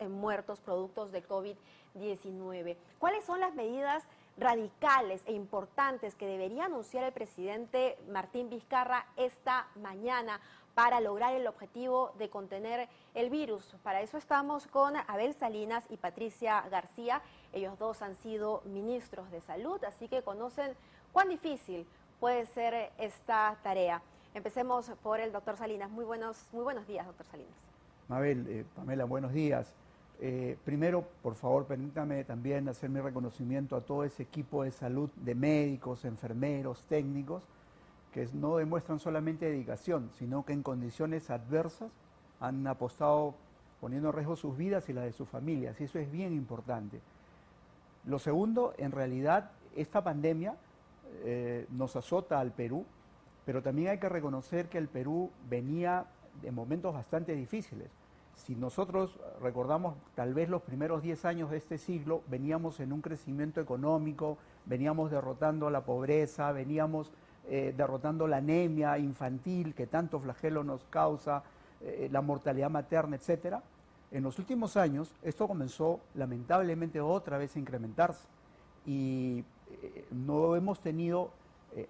muertos productos de COVID-19. ¿Cuáles son las medidas radicales e importantes que debería anunciar el presidente Martín Vizcarra esta mañana para lograr el objetivo de contener el virus? Para eso estamos con Abel Salinas y Patricia García. Ellos dos han sido ministros de Salud, así que conocen cuán difícil puede ser esta tarea. Empecemos por el doctor Salinas. Muy buenos días, doctor Salinas. Mabel, Pamela, buenos días. Primero, por favor, permítame también hacer mi reconocimiento a todo ese equipo de salud, de médicos, enfermeros, técnicos, que no demuestran solamente dedicación, sino que en condiciones adversas han apostado poniendo en riesgo sus vidas y las de sus familias, y eso es bien importante. Lo segundo, en realidad, esta pandemia nos azota al Perú, pero también hay que reconocer que el Perú venía de momentos bastante difíciles. Si nosotros recordamos tal vez los primeros 10 años de este siglo, veníamos en un crecimiento económico, veníamos derrotando la pobreza, veníamos derrotando la anemia infantil que tanto flagelo nos causa, la mortalidad materna, etcétera. En los últimos años esto comenzó lamentablemente otra vez a incrementarse y no hemos tenido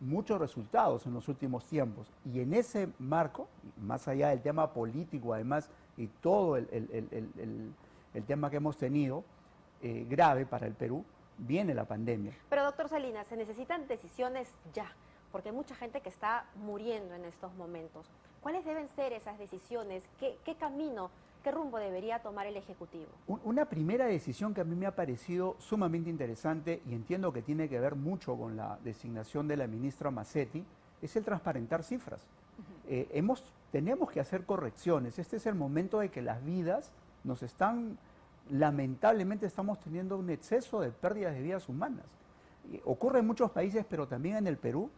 muchos resultados en los últimos tiempos. Y en ese marco, más allá del tema político además y todo el tema que hemos tenido grave para el Perú, viene la pandemia. Pero doctor Salinas, se necesitan decisiones ya, porque hay mucha gente que está muriendo en estos momentos. ¿Cuáles deben ser esas decisiones? ¿Qué camino, qué rumbo debería tomar el Ejecutivo? Una primera decisión que a mí me ha parecido sumamente interesante y entiendo que tiene que ver mucho con la designación de la ministra Massetti, es el transparentar cifras. Tenemos que hacer correcciones. Este es el momento de que las vidas nos están, lamentablemente estamos teniendo un exceso de pérdidas de vidas humanas. Ocurre en muchos países, pero también en el Perú.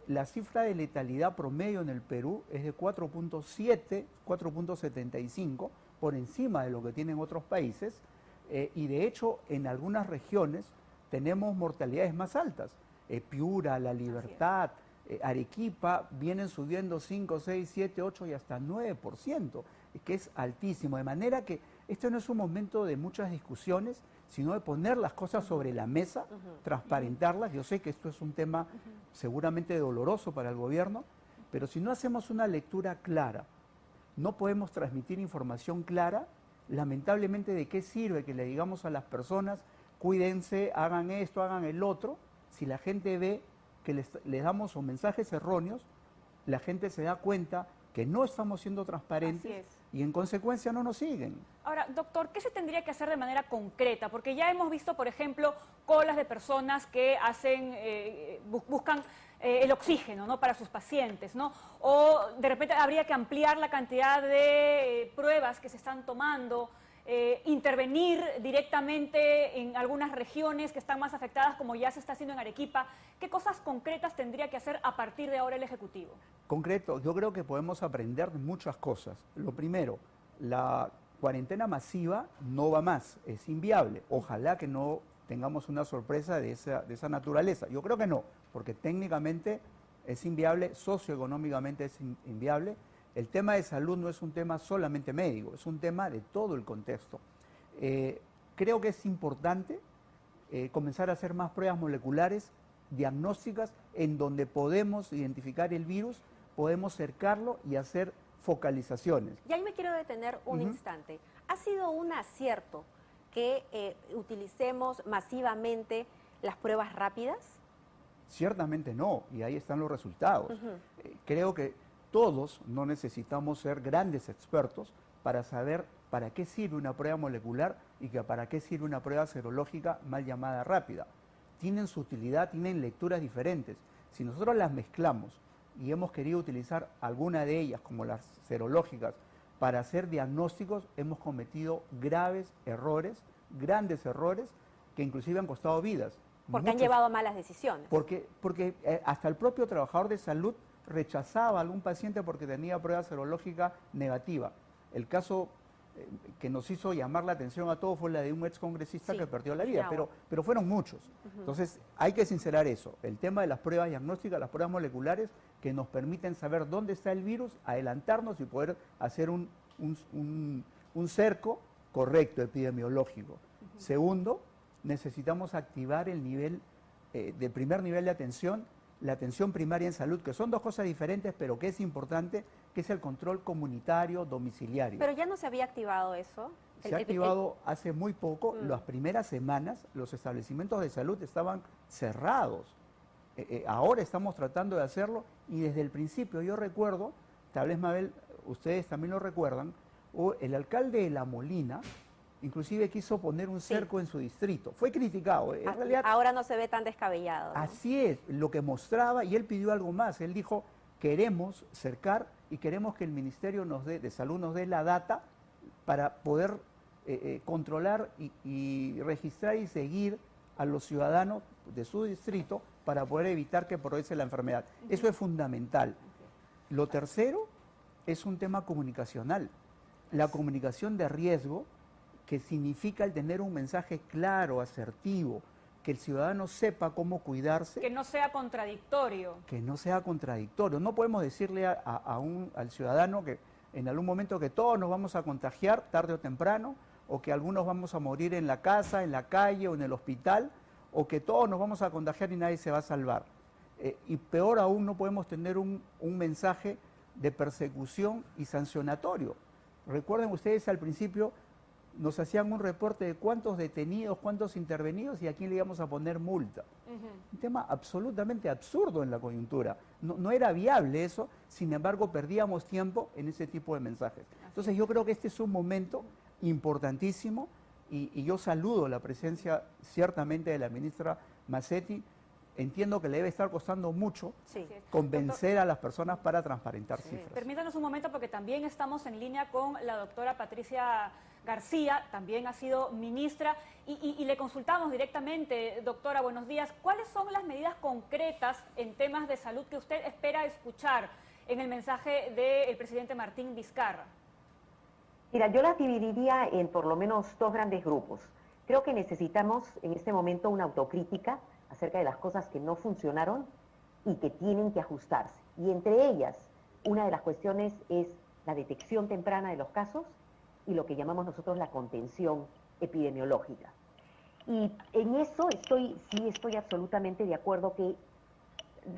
La cifra de letalidad promedio en el Perú es de 4.7, 4.75, por encima de lo que tienen otros países, y de hecho en algunas regiones tenemos mortalidades más altas. Piura, La Libertad, Arequipa vienen subiendo 5, 6, 7, 8 y hasta 9%, que es altísimo. De manera que esto no es un momento de muchas discusiones, sino de poner las cosas sobre la mesa, transparentarlas. Yo sé que esto es un tema seguramente doloroso para el gobierno, pero si no hacemos una lectura clara, no podemos transmitir información clara, lamentablemente ¿de qué sirve que le digamos a las personas cuídense, hagan esto, hagan el otro? Si la gente ve que les damos mensajes erróneos, la gente se da cuenta que no estamos siendo transparentes y en consecuencia no nos siguen. Ahora, doctor, ¿qué se tendría que hacer de manera concreta? Porque ya hemos visto, por ejemplo, colas de personas que buscan el oxígeno, ¿no?, para sus pacientes, ¿no? O de repente habría que ampliar la cantidad de pruebas que se están tomando, intervenir directamente en algunas regiones que están más afectadas, como ya se está haciendo en Arequipa. ¿Qué cosas concretas tendría que hacer a partir de ahora el Ejecutivo? Concreto, yo creo que podemos aprender muchas cosas. Lo primero, la cuarentena masiva no va más, es inviable. Ojalá que no tengamos una sorpresa de esa naturaleza. Yo creo que no, porque técnicamente es inviable, socioeconómicamente es inviable. El tema de salud no es un tema solamente médico, es un tema de todo el contexto. Creo que es importante comenzar a hacer más pruebas moleculares, diagnósticas, en donde podemos identificar el virus, podemos cercarlo y hacer focalizaciones. Y ahí me quiero detener un instante. ¿Ha sido un acierto que utilicemos masivamente las pruebas rápidas? Ciertamente no, y ahí están los resultados. Creo que todos no necesitamos ser grandes expertos para saber para qué sirve una prueba molecular y para qué sirve una prueba serológica mal llamada rápida. Tienen su utilidad, tienen lecturas diferentes. Si nosotros las mezclamos y hemos querido utilizar alguna de ellas, como las serológicas, para hacer diagnósticos, hemos cometido graves errores, grandes errores, que inclusive han costado vidas. Porque han llevado a malas decisiones. Porque hasta el propio trabajador de salud rechazaba a algún paciente porque tenía prueba serológica negativa. El caso que nos hizo llamar la atención a todos fue la de un excongresista que perdió la vida, pero fueron muchos. Entonces hay que sincerar eso, el tema de las pruebas diagnósticas, las pruebas moleculares que nos permiten saber dónde está el virus, adelantarnos y poder hacer un cerco correcto epidemiológico. Segundo, necesitamos activar el nivel del primer nivel de atención, la atención primaria en salud, que son dos cosas diferentes, pero que es importante, que es el control comunitario domiciliario. Pero ya no se había activado eso. Se ha activado hace muy poco. Las primeras semanas los establecimientos de salud estaban cerrados. Ahora estamos tratando de hacerlo y desde el principio yo recuerdo, tal vez Mabel, ustedes también lo recuerdan, el alcalde de La Molina inclusive quiso poner un cerco en su distrito. Fue criticado. En realidad, ahora no se ve tan descabellado, ¿no? Así es, lo que mostraba, y él pidió algo más. Él dijo, queremos cercar y queremos que el Ministerio de Salud nos dé la data para poder controlar y registrar y seguir a los ciudadanos de su distrito para poder evitar que progrese la enfermedad. Eso es fundamental. Lo tercero es un tema comunicacional. La comunicación de riesgo, que significa el tener un mensaje claro, asertivo, que el ciudadano sepa cómo cuidarse. Que no sea contradictorio. Que no sea contradictorio. No podemos decirle al ciudadano que en algún momento que todos nos vamos a contagiar tarde o temprano, o que algunos vamos a morir en la casa, en la calle o en el hospital, o que todos nos vamos a contagiar y nadie se va a salvar. Y peor aún, no podemos tener un mensaje de persecución y sancionatorio. Recuerden ustedes al principio nos hacían un reporte de cuántos detenidos, cuántos intervenidos y a quién le íbamos a poner multa. Un tema absolutamente absurdo en la coyuntura. No era viable eso, sin embargo perdíamos tiempo en ese tipo de mensajes. Entonces yo creo que este es un momento importantísimo y yo saludo la presencia ciertamente de la ministra Macetti. Entiendo que le debe estar costando mucho convencer a las personas para transparentar cifras. Permítanos un momento porque también estamos en línea con la doctora Patricia García, también ha sido ministra, y le consultamos directamente, doctora, buenos días. ¿Cuáles son las medidas concretas en temas de salud que usted espera escuchar en el mensaje del presidente Martín Vizcarra? Mira, yo las dividiría en por lo menos dos grandes grupos. Creo que necesitamos en este momento una autocrítica acerca de las cosas que no funcionaron y que tienen que ajustarse. Y entre ellas, una de las cuestiones es la detección temprana de los casos y lo que llamamos nosotros la contención epidemiológica. Y en eso sí estoy absolutamente de acuerdo que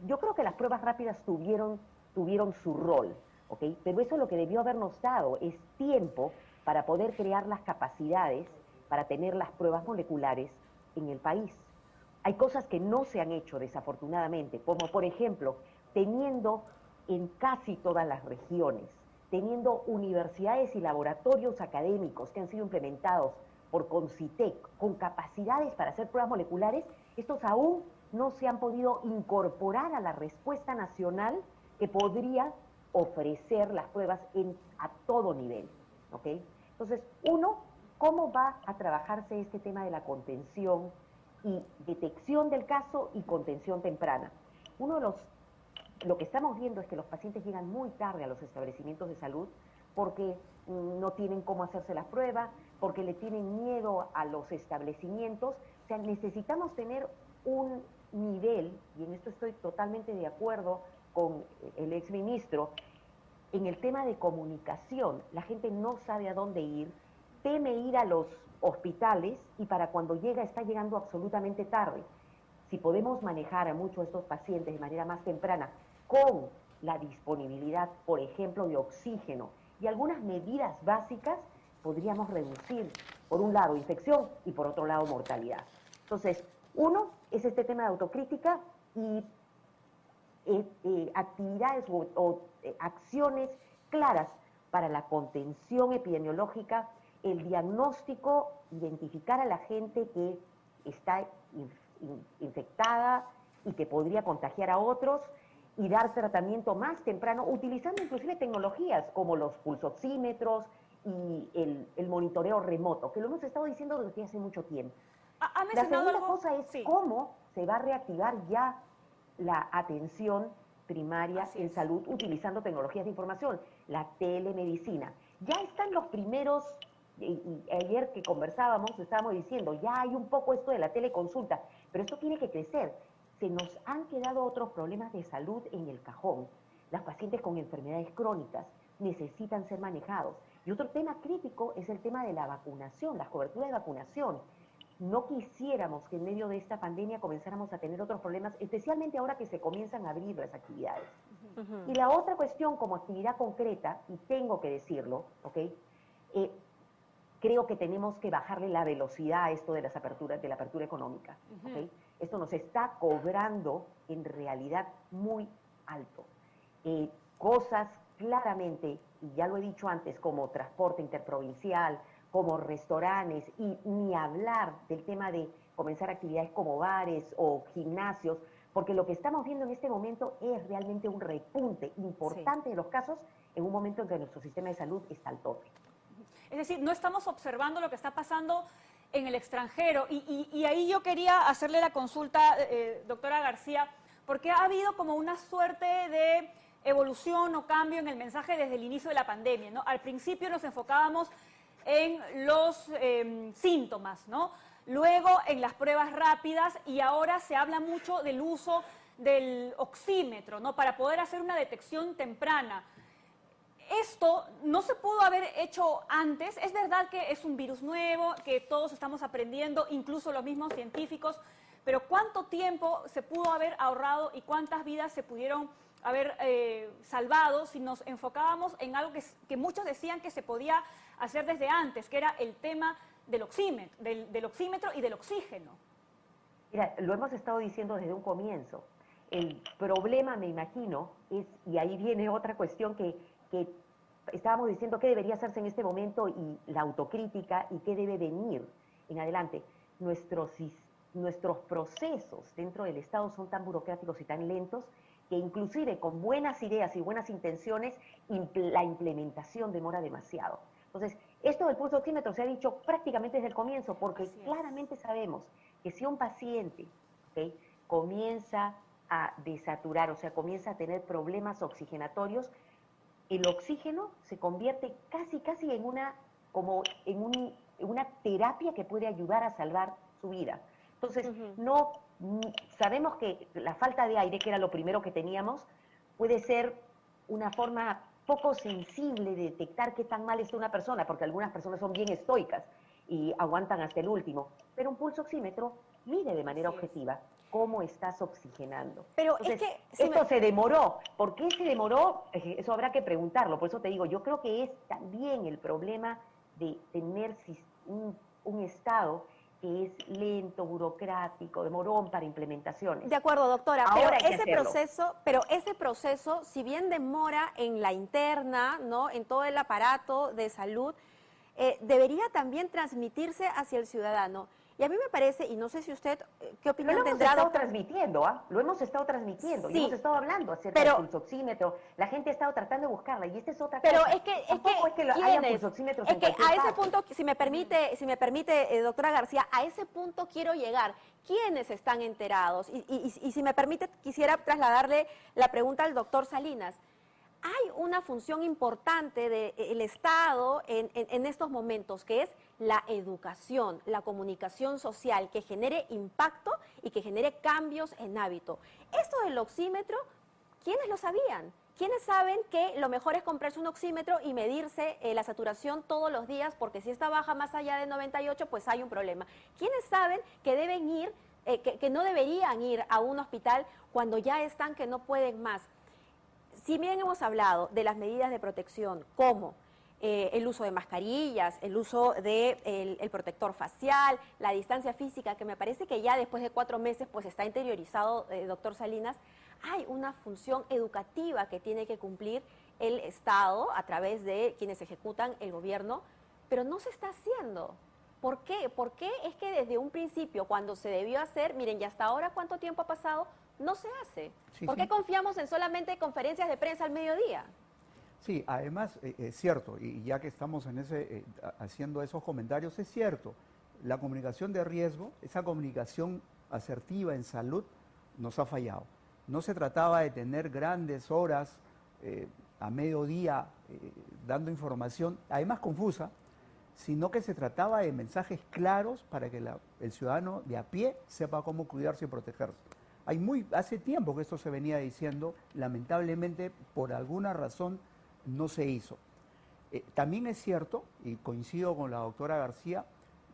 yo creo que las pruebas rápidas tuvieron su rol, ¿ok? Pero eso lo que debió habernos dado es tiempo para poder crear las capacidades para tener las pruebas moleculares en el país. Hay cosas que no se han hecho desafortunadamente, como por ejemplo, teniendo en casi todas las regiones, teniendo universidades y laboratorios académicos que han sido implementados por CONCITEC con capacidades para hacer pruebas moleculares, estos aún no se han podido incorporar a la respuesta nacional que podría ofrecer las pruebas a todo nivel, ¿ok? Entonces, ¿cómo va a trabajarse este tema de la contención y detección del caso y contención temprana? Lo que estamos viendo es que los pacientes llegan muy tarde a los establecimientos de salud porque no tienen cómo hacerse las pruebas, porque le tienen miedo a los establecimientos. O sea, necesitamos tener un nivel, y en esto estoy totalmente de acuerdo con el exministro, en el tema de comunicación. La gente no sabe a dónde ir, teme ir a los hospitales y para cuando llega está llegando absolutamente tarde. Si podemos manejar a muchos de estos pacientes de manera más temprana con la disponibilidad, por ejemplo, de oxígeno y algunas medidas básicas, podríamos reducir, por un lado, infección y por otro lado, mortalidad. Entonces, uno es este tema de autocrítica y actividades o acciones claras para la contención epidemiológica, el diagnóstico, identificar a la gente que está infectada y que podría contagiar a otros y dar tratamiento más temprano, utilizando inclusive tecnologías como los pulsoxímetros y el monitoreo remoto, que lo hemos estado diciendo desde hace mucho tiempo. La segunda cosa es cómo se va a reactivar ya la atención primaria en salud utilizando tecnologías de información, la telemedicina. Ya están los primeros, y ayer que conversábamos, estábamos diciendo, ya hay un poco esto de la teleconsulta, pero esto tiene que crecer. Se nos han quedado otros problemas de salud en el cajón. Las pacientes con enfermedades crónicas necesitan ser manejados. Y otro tema crítico es el tema de la vacunación, la cobertura de vacunación. No quisiéramos que en medio de esta pandemia comenzáramos a tener otros problemas, especialmente ahora que se comienzan a abrir las actividades. Y la otra cuestión como actividad concreta, y tengo que decirlo, ¿ok? Creo que tenemos que bajarle la velocidad a esto de las aperturas, de la apertura económica, ¿ok? Esto nos está cobrando en realidad muy alto. Cosas claramente, y ya lo he dicho antes, como transporte interprovincial, como restaurantes, y ni hablar del tema de comenzar actividades como bares o gimnasios, porque lo que estamos viendo en este momento es realmente un repunte importante de los casos en un momento en que nuestro sistema de salud está al tope. Es decir, no estamos observando lo que está pasando en el extranjero. Y ahí yo quería hacerle la consulta, doctora García, porque ha habido como una suerte de evolución o cambio en el mensaje desde el inicio de la pandemia, ¿no? Al principio nos enfocábamos en los síntomas, ¿no? Luego en las pruebas rápidas y ahora se habla mucho del uso del oxímetro, ¿no? Para poder hacer una detección temprana. Esto no se pudo haber hecho antes. Es verdad que es un virus nuevo, que todos estamos aprendiendo, incluso los mismos científicos, pero ¿cuánto tiempo se pudo haber ahorrado y cuántas vidas se pudieron haber salvado si nos enfocábamos en algo que muchos decían que se podía hacer desde antes, que era el tema del oxímetro, del oxímetro y del oxígeno? Mira, lo hemos estado diciendo desde un comienzo. El problema, me imagino, es, y ahí viene otra cuestión que estábamos diciendo qué debería hacerse en este momento y la autocrítica y qué debe venir en adelante. Nuestros procesos dentro del Estado son tan burocráticos y tan lentos que inclusive con buenas ideas y buenas intenciones la implementación demora demasiado. Entonces, esto del pulso oxímetro se ha dicho prácticamente desde el comienzo porque claramente sabemos que si un paciente, ¿okay?, comienza a desaturar, o sea, comienza a tener problemas oxigenatorios, el oxígeno se convierte casi en una terapia que puede ayudar a salvar su vida. Entonces, sabemos que la falta de aire, que era lo primero que teníamos, puede ser una forma poco sensible de detectar qué tan mal está una persona, porque algunas personas son bien estoicas y aguantan hasta el último. Pero un pulso oxímetro mide de manera objetiva cómo estás oxigenando. Pero entonces, es que esto se demoró. ¿Por qué se demoró? Eso habrá que preguntarlo. Por eso te digo, yo creo que es también el problema de tener un Estado que es lento, burocrático, demorón para implementaciones. De acuerdo, doctora, Ahora pero ese proceso, si bien demora en la interna, ¿no?, en todo el aparato de salud, debería también transmitirse hacia el ciudadano. Y a mí me parece, y no sé si usted, ¿qué opinión tendrá, doctor? Lo hemos estado transmitiendo, Sí, y hemos estado hablando acerca del pulsoxímetro, la gente ha estado tratando de buscarla, y esta es otra cosa. Pero es que haya pulsoxímetros en cualquier a ese parte. punto, si me permite, doctora García, a ese punto quiero llegar. ¿Quiénes están enterados? Y si me permite, quisiera trasladarle la pregunta al doctor Salinas. Hay una función importante del Estado en estos momentos, que es la educación, la comunicación social, que genere impacto y que genere cambios en hábito. Esto del oxímetro, ¿quiénes lo sabían? ¿Quiénes saben que lo mejor es comprarse un oxímetro y medirse la saturación todos los días? Porque si esta baja más allá de 98, pues hay un problema. ¿Quiénes saben que deben ir, que no deberían ir a un hospital cuando ya están que no pueden más? Si bien hemos hablado de las medidas de protección, como el uso de mascarillas, el uso de el protector facial, la distancia física, que me parece que ya después de 4 meses pues está interiorizado, doctor Salinas, hay una función educativa que tiene que cumplir el Estado a través de quienes ejecutan el gobierno, pero no se está haciendo. ¿Por qué? ¿Por qué es que desde un principio, cuando se debió hacer, miren, y hasta ahora, ¿cuánto tiempo ha pasado?, no se hace? Sí, ¿Por qué confiamos en solamente conferencias de prensa al mediodía? Sí, además es cierto, y ya que estamos en haciendo esos comentarios, es cierto, la comunicación de riesgo, esa comunicación asertiva en salud, nos ha fallado. No se trataba de tener grandes horas a mediodía dando información, además confusa, sino que se trataba de mensajes claros para que el ciudadano de a pie sepa cómo cuidarse y protegerse. Hace tiempo que esto se venía diciendo, lamentablemente por alguna razón no se hizo. También es cierto, y coincido con la doctora García,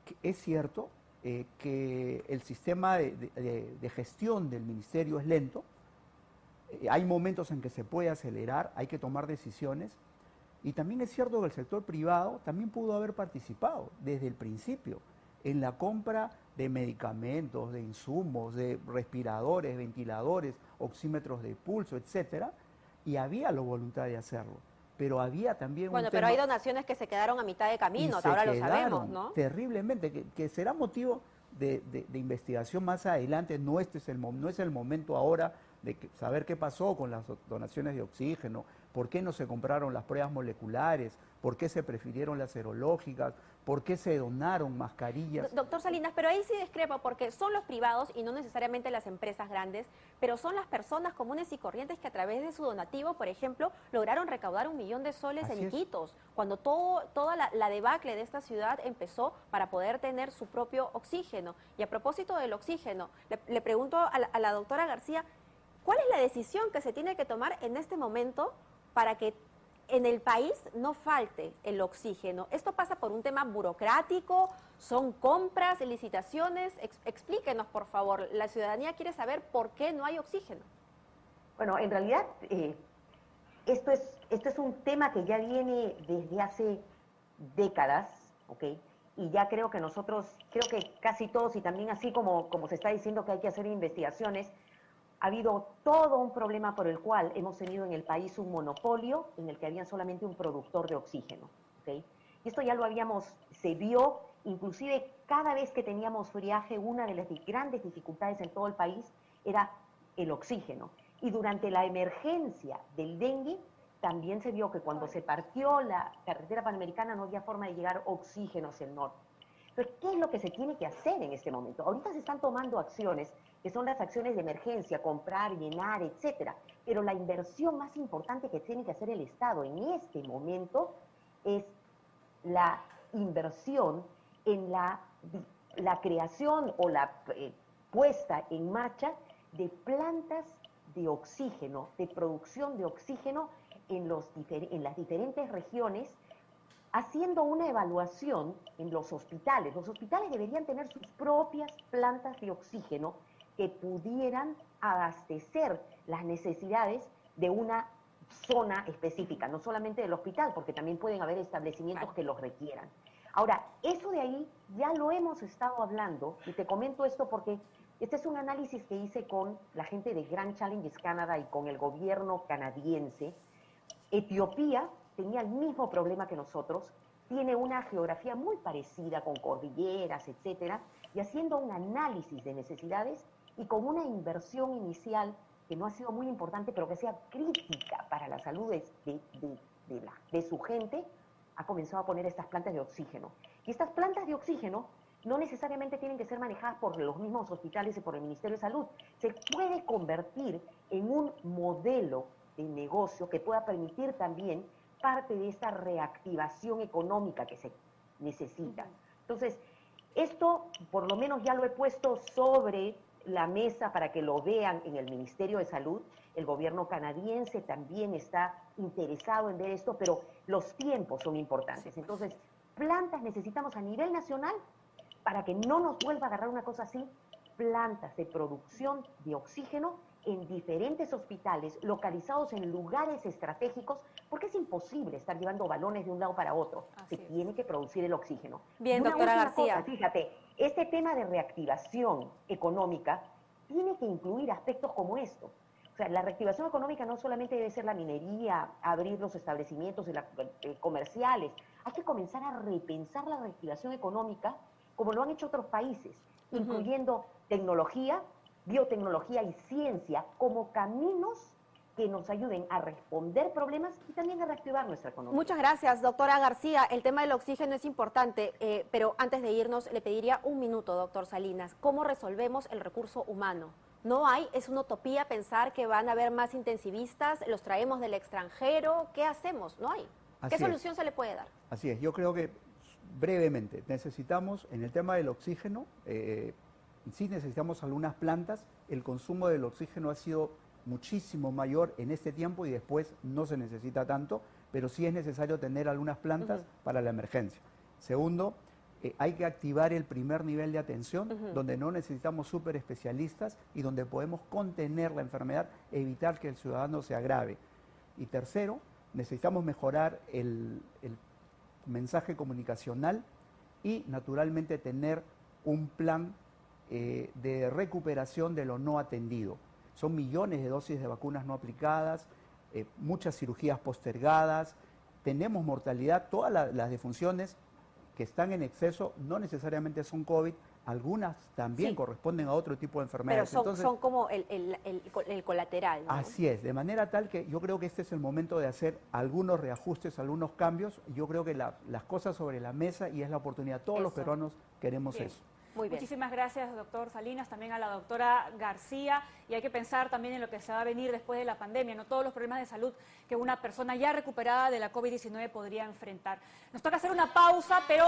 que es cierto que el sistema de gestión del ministerio es lento. Hay momentos en que se puede acelerar, hay que tomar decisiones. Y también es cierto que el sector privado también pudo haber participado desde el principio en la compra de medicamentos, de insumos, de respiradores, ventiladores, oxímetros de pulso, etcétera, y había la voluntad de hacerlo. Pero había también Bueno, un pero tema, hay donaciones que se quedaron a mitad de camino, y se ahora lo sabemos, quedaron ¿no? terriblemente, que será motivo de investigación más adelante. No, no es el momento ahora de saber qué pasó con las donaciones de oxígeno, por qué no se compraron las pruebas moleculares, por qué se prefirieron las serológicas, por qué se donaron mascarillas. Doctor Salinas, pero ahí sí discrepo porque son los privados y no necesariamente las empresas grandes, pero son las personas comunes y corrientes que a través de su donativo, por ejemplo, lograron recaudar 1 millón de soles Así en es. Iquitos, cuando toda la debacle de esta ciudad empezó para poder tener su propio oxígeno. Y a propósito del oxígeno, le pregunto a la doctora García, ¿cuál es la decisión que se tiene que tomar en este momento para que en el país no falte el oxígeno? ¿Esto pasa por un tema burocrático? ¿Son compras, licitaciones? Explíquenos, por favor. La ciudadanía quiere saber por qué no hay oxígeno. Bueno, en realidad esto es un tema que ya viene desde hace décadas, ¿ok? Y ya creo que creo que casi todos, y también así como se está diciendo que hay que hacer investigaciones, ha habido todo un problema por el cual hemos tenido en el país un monopolio en el que había solamente un productor de oxígeno, ¿ok? Y esto ya se vio, inclusive cada vez que teníamos friaje, una de las grandes dificultades en todo el país era el oxígeno. Y durante la emergencia del dengue, también se vio que cuando se partió la carretera panamericana no había forma de llegar oxígeno hacia el norte. Entonces, ¿qué es lo que se tiene que hacer en este momento? Ahorita se están tomando acciones, que son las acciones de emergencia, comprar, llenar, etcétera. Pero la inversión más importante que tiene que hacer el Estado en este momento es la inversión en la creación o la puesta en marcha de plantas de oxígeno, de producción de oxígeno en las diferentes regiones, haciendo una evaluación en los hospitales. Los hospitales deberían tener sus propias plantas de oxígeno que pudieran abastecer las necesidades de una zona específica, no solamente del hospital, porque también pueden haber establecimientos que los requieran. Ahora, eso de ahí ya lo hemos estado hablando, y te comento esto porque este es un análisis que hice con la gente de Grand Challenges Canada y con el gobierno canadiense. Etiopía tenía el mismo problema que nosotros, tiene una geografía muy parecida con cordilleras, etcétera, y haciendo un análisis de necesidades y con una inversión inicial que no ha sido muy importante, pero que sea crítica para la salud de su gente, ha comenzado a poner estas plantas de oxígeno. Y estas plantas de oxígeno no necesariamente tienen que ser manejadas por los mismos hospitales y por el Ministerio de Salud. Se puede convertir en un modelo de negocio que pueda permitir también parte de esta reactivación económica que se necesita. Entonces, esto por lo menos ya lo he puesto sobre la mesa para que lo vean en el Ministerio de Salud. El gobierno canadiense también está interesado en ver esto, pero los tiempos son importantes. Entonces, plantas necesitamos a nivel nacional para que no nos vuelva a agarrar una cosa así, plantas de producción de oxígeno en diferentes hospitales localizados en lugares estratégicos, porque es imposible estar llevando balones de un lado para otro. Se tiene que producir el oxígeno. Bien, y una doctora última García. cosa, fíjate, este tema de reactivación económica tiene que incluir aspectos como esto. O sea, la reactivación económica no solamente debe ser la minería, abrir los establecimientos comerciales. Hay que comenzar a repensar la reactivación económica como lo han hecho otros países, incluyendo tecnología, biotecnología y ciencia como caminos que nos ayuden a responder problemas y también a reactivar nuestra economía. Muchas gracias, doctora García. El tema del oxígeno es importante, pero antes de irnos le pediría un minuto, doctor Salinas. ¿Cómo resolvemos el recurso humano? No hay, es una utopía pensar que van a haber más intensivistas, los traemos del extranjero, ¿qué hacemos? No hay. ¿Qué solución se le puede dar? Así es, yo creo que brevemente necesitamos, en el tema del oxígeno, sí necesitamos algunas plantas, el consumo del oxígeno ha sido muchísimo mayor en este tiempo y después no se necesita tanto, pero sí es necesario tener algunas plantas para la emergencia. Segundo, hay que activar el primer nivel de atención, donde no necesitamos súper especialistas y donde podemos contener la enfermedad, evitar que el ciudadano se agrave. Y tercero, necesitamos mejorar el mensaje comunicacional y naturalmente tener un plan de recuperación de lo no atendido. Son millones de dosis de vacunas no aplicadas, muchas cirugías postergadas, tenemos mortalidad, todas las defunciones que están en exceso no necesariamente son COVID, algunas también corresponden a otro tipo de enfermedades. Pero son como el colateral, ¿no? Así es, de manera tal que yo creo que este es el momento de hacer algunos reajustes, algunos cambios. Yo creo que las cosas sobre la mesa y es la oportunidad. Todos los peruanos queremos eso. Muy bien. Muchísimas gracias, doctor Salinas, también a la doctora García. Y hay que pensar también en lo que se va a venir después de la pandemia, no todos los problemas de salud que una persona ya recuperada de la COVID-19 podría enfrentar. Nos toca hacer una pausa, pero